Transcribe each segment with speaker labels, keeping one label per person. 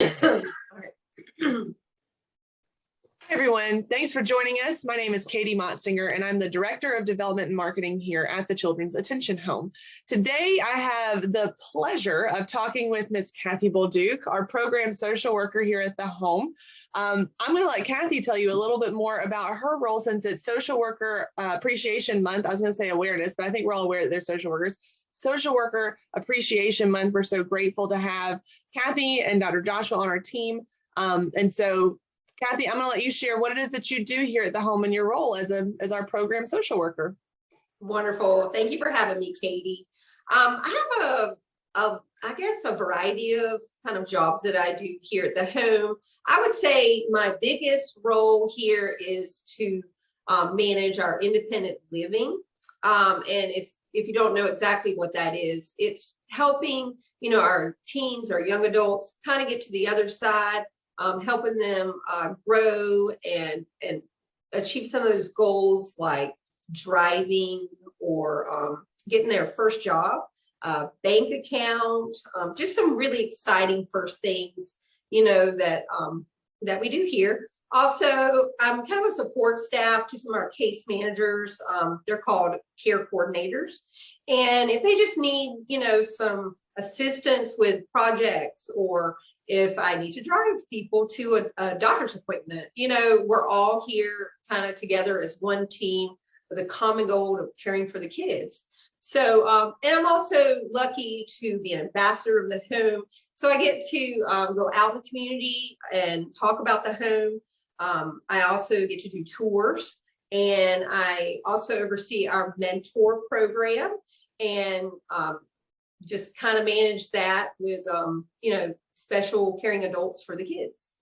Speaker 1: All right.
Speaker 2: Hi, everyone. Thanks for joining us. My name is Katie Motzinger, and I'm the Director of Development and Marketing here at the Children's Attention Home. Today, I have the pleasure of talking with Ms. Cathy Bolduc, our program social worker here at the home. I'm going to let Cathy tell you a little bit more about her role since it's Social Worker Appreciation Month. I was going to say awareness, but I think we're all aware that they're social workers. Social Worker Appreciation Month. We're so grateful to have Cathy and Dr. Joshua on our team. Cathy, I'm going to let you share what it is that you do here at the home in your role as our program social worker.
Speaker 1: Wonderful. Thank you for having me, Katie. I have I guess a variety of kind of jobs that I do here at the home. I would say my biggest role here is to manage our independent living. And if you don't know exactly what that is, it's helping, our teens, our young adults kind of get to the other side. Helping them grow and achieve some of those goals like driving or getting their first job, bank account, just some really exciting first things, that we do here. Also, I'm kind of a support staff to some of our case managers. They're called care coordinators. And if they just need, some assistance with projects, or if I need to drive people to a doctor's appointment, we're all here kind of together as one team with a common goal of caring for the kids. So, and I'm also lucky to be an ambassador of the home. So I get to go out in the community and talk about the home. I also get to do tours, and I also oversee our mentor program and just kind of manage that with, special caring adults for the kids.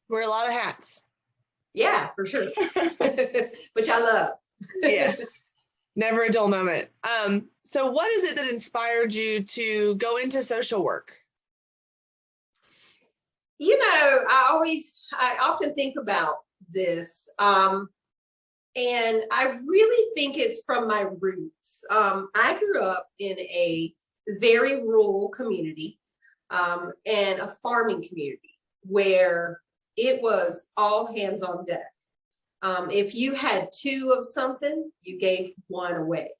Speaker 2: Wear a lot of hats.
Speaker 1: Yeah, for sure. Which I love.
Speaker 2: Yes. Never a dull moment. So what is it that inspired you to go into social work?
Speaker 1: I often think about this. And I really think it's from my roots. I grew up in a very rural community. And a farming community where it was all hands on deck. If you had two of something, you gave one away.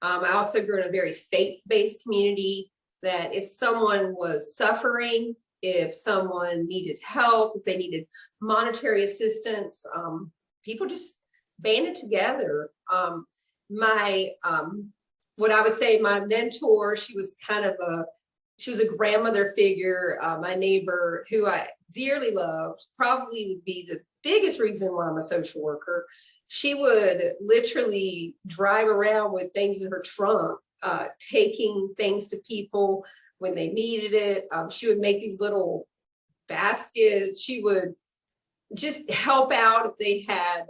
Speaker 1: I also grew in a very faith-based community that if someone was suffering, if someone needed help, if they needed monetary assistance, people just banded together. What I would say, my mentor, she was a grandmother figure, my neighbor who I dearly loved, probably would be the biggest reason why I'm a social worker. She would literally drive around with things in her trunk, taking things to people when they needed it. She would make these little baskets. She would just help out if they had,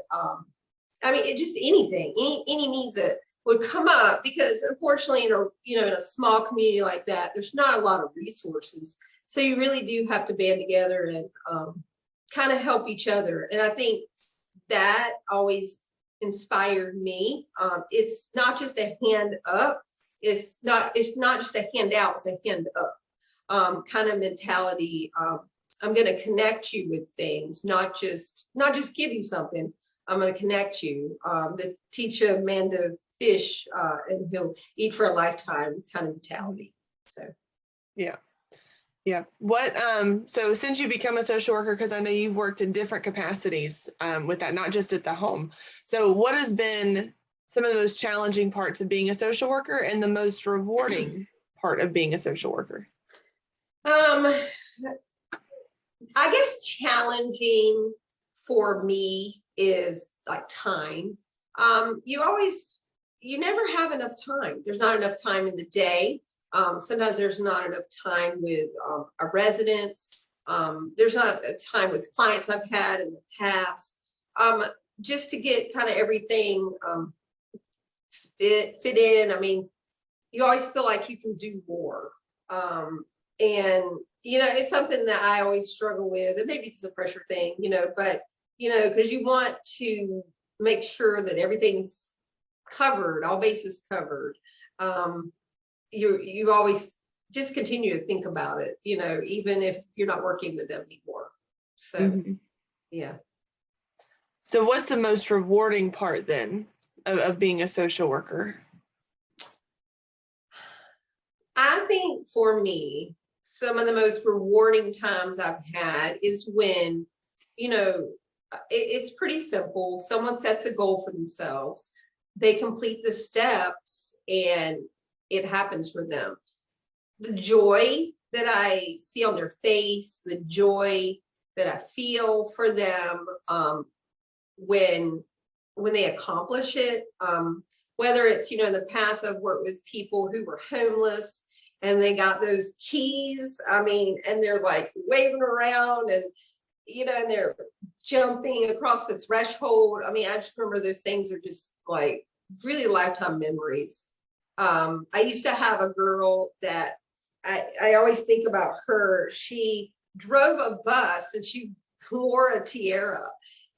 Speaker 1: just anything, any needs that would come up, because unfortunately in a small community like that, there's not a lot of resources. So you really do have to band together and kind of help each other. And I think that always inspired me. It's not just a hand up. It's not just a handout, it's a hand up kind of mentality. I'm going to connect you with things, not just give you something. I'm going to connect you. The teach a man to fish and he'll eat for a lifetime kind of mentality. So
Speaker 2: yeah. What so since you become a social worker, because I know you've worked in different capacities with that, not just at the home, so what has been some of the most challenging parts of being a social worker and the most rewarding part of being a social worker?
Speaker 1: I guess challenging for me is like time. You never have enough time. There's not enough time in the day. Sometimes there's not enough time with our residents. There's not a time with clients I've had in the past. Just to get kind of everything fit in. I mean, you always feel like you can do more. And it's something that I always struggle with, and maybe it's a pressure thing, but because you want to make sure that everything's covered, all bases covered. You always just continue to think about it, even if you're not working with them anymore. So,
Speaker 2: Mhm.
Speaker 1: yeah.
Speaker 2: So what's the most rewarding part then of being a social worker?
Speaker 1: I think for me, some of the most rewarding times I've had is when, it's pretty simple. Someone sets a goal for themselves, they complete the steps, and it happens for them. The joy that I see on their face, the joy that I feel for them, when they accomplish it, whether it's, in the past I've worked with people who were homeless and they got those keys, I mean, and they're like waving around, and and they're jumping across the threshold. I mean, I just remember those things are just like really lifetime memories. I used to have a girl that I always think about her. She drove a bus and she wore a tiara.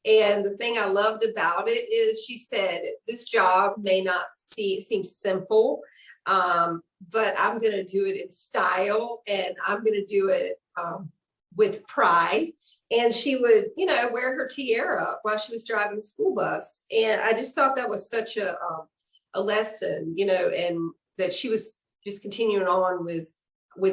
Speaker 1: And the thing I loved about it is she said, this job may not seem simple, but I'm going to do it in style, and I'm going to do it with pride. And she would, wear her tiara while she was driving the school bus. And I just thought that was such a lesson, and that she was just continuing on with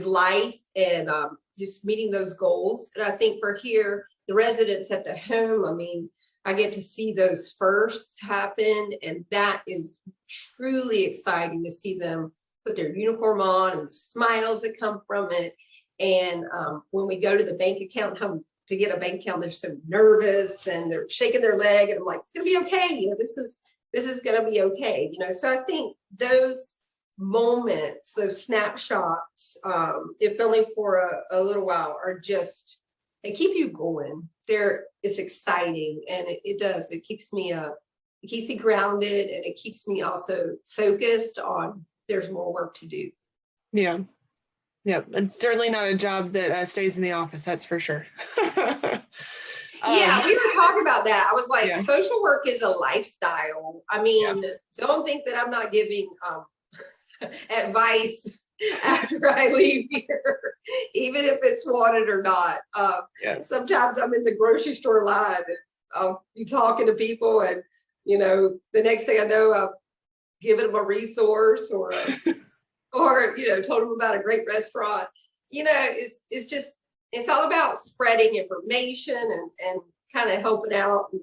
Speaker 1: life, and just meeting those goals. And I think for here, the residents at the home, I mean, I get to see those firsts happen, and that is truly exciting to see them put their uniform on and the smiles that come from it. And when we go to the bank account, to get a bank account, they're so nervous and they're shaking their leg, and I'm like, it's gonna be okay. This is gonna be okay. So I think those moments, those snapshots, if only for a little while, are just, they keep you going. It's exciting, and it does. It keeps me grounded, and it keeps me also focused on there's more work to do.
Speaker 2: Yeah. Yeah. It's certainly not a job that stays in the office. That's for sure.
Speaker 1: Yeah, we were talking about that. I was like,
Speaker 2: Yeah.
Speaker 1: social work is a lifestyle. I mean, don't think that I'm not giving advice after I leave here, even if it's wanted or not. Sometimes I'm in the grocery store line and I'll be talking to people, and the next thing I know, I'm giving them a resource, or told them about a great restaurant. It's just, it's all about spreading information and kind of helping out, and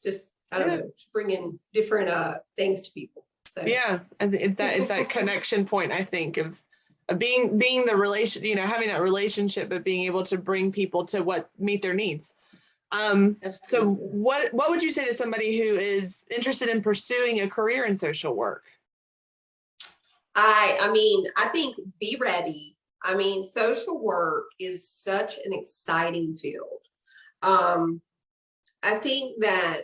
Speaker 1: just, I don't know, bringing different things to people. So
Speaker 2: yeah, and that is that connection point, I think, of being the relation, having that relationship, but being able to bring people to meet their needs. So what would you say to somebody who is interested in pursuing a career in social work?
Speaker 1: I mean, I think be ready. I mean, social work is such an exciting field. I think that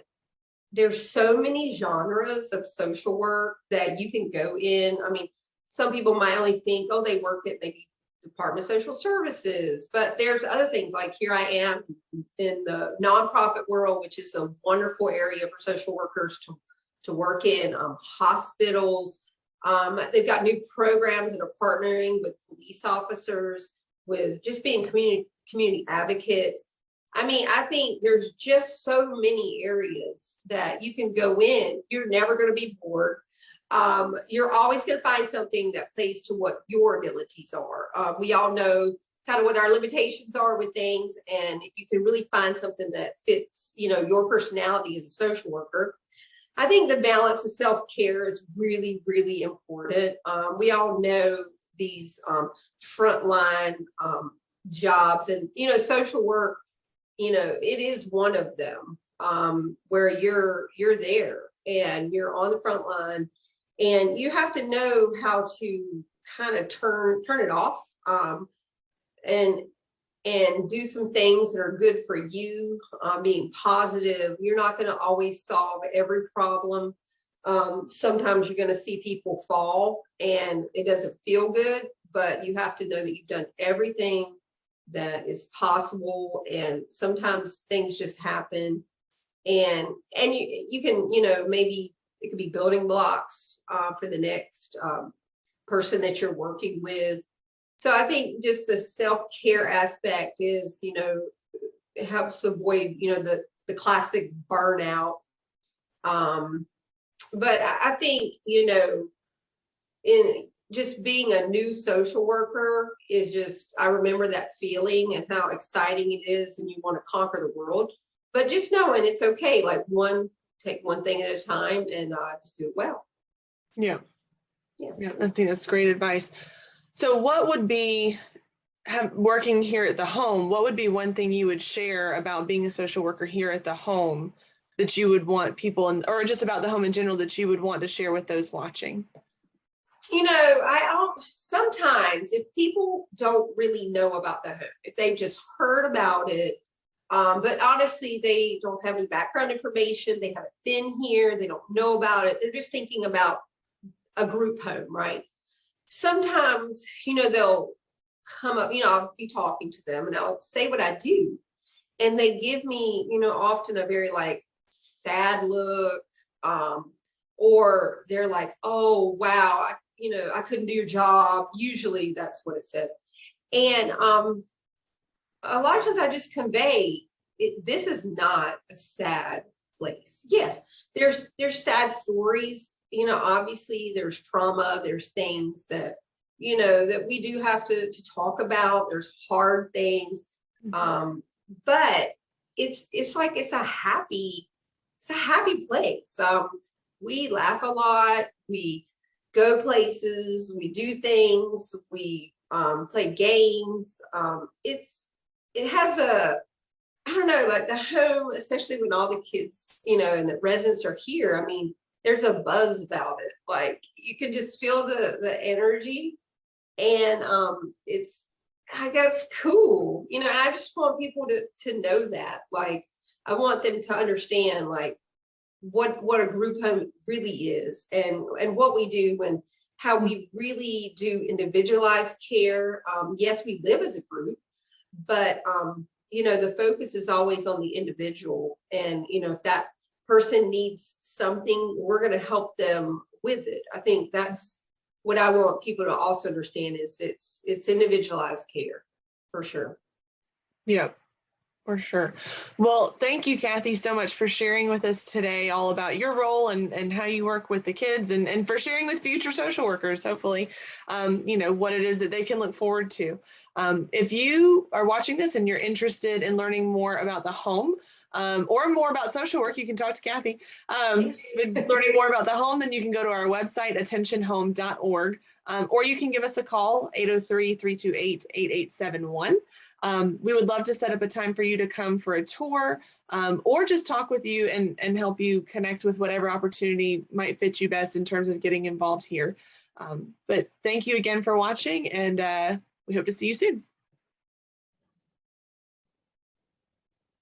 Speaker 1: there's so many genres of social work that you can go in. I mean, some people might only think, oh, they work at maybe Department of Social Services, but there's other things, like here I am in the nonprofit world, which is a wonderful area for social workers to work in, hospitals. They've got new programs that are partnering with police officers, with just being community advocates. I mean, I think there's just so many areas that you can go in. You're never going to be bored. You're always going to find something that plays to what your abilities are. We all know kind of what our limitations are with things, and if you can really find something that fits, your personality as a social worker. I think the balance of self-care is really, really important. We all know these frontline jobs, and social work, it is one of them, where you're there and you're on the front line, and you have to know how to kind of turn it off, and do some things that are good for you, being positive. You're not going to always solve every problem. Sometimes you're going to see people fall and it doesn't feel good, but you have to know that you've done everything that is possible, and sometimes things just happen, and you can, maybe it could be building blocks for the next person that you're working with. So I think just the self-care aspect is, you know, it helps avoid, you know, the classic burnout. But I think, you know, in just being a new social worker is just, I remember that feeling and how exciting it is, and you want to conquer the world. But just knowing it's okay, like take one thing at a time and just do it well.
Speaker 2: Yeah.
Speaker 1: Yeah.
Speaker 2: Yeah, I think that's great advice. So what would be working here at the home, what would be one thing you would share about being a social worker here at the home that you would want people, or just about the home in general, that you would want to share with those watching?
Speaker 1: You know, sometimes if people don't really know about the home, if they've just heard about it, but honestly, they don't have any background information, they haven't been here, they don't know about it, they're just thinking about a group home, right? Sometimes, you know, they'll come up, you know, I'll be talking to them and I'll say what I do. And they give me, you know, often a very like sad look, or they're like, oh, wow, you know, I couldn't do your job. Usually that's what it says. And a lot of times I just convey this is not a sad place. Yes, there's sad stories, you know, obviously there's trauma, there's things that, you know, that we do have to talk about. There's hard things. But it's like it's a happy place. We laugh a lot, we go places, we do things, we play games. It has I don't know, like the home, especially when all the kids, you know, and the residents are here. I mean, there's a buzz about it. Like you can just feel the energy, and it's, I guess, cool. You know, I just want people to know that. Like I want them to understand like what a group home really is, and what we do, and how we really do individualized care. Yes, we live as a group, but you know, the focus is always on the individual. And you know, if that person needs something, we're going to help them with it. I think that's what I want people to also understand, is it's individualized care for sure.
Speaker 2: Yeah, for sure. Well, thank you, Cathy, so much for sharing with us today all about your role and how you work with the kids, and for sharing with future social workers, hopefully, you know, what it is that they can look forward to. If you are watching this and you're interested in learning more about the home, or more about social work, you can talk to Cathy. Learning more about the home, then you can go to our website, attentionhome.org, or you can give us a call, 803-328-8871. We would love to set up a time for you to come for a tour, or just talk with you and help you connect with whatever opportunity might fit you best in terms of getting involved here. But thank you again for watching, and we hope to see you soon.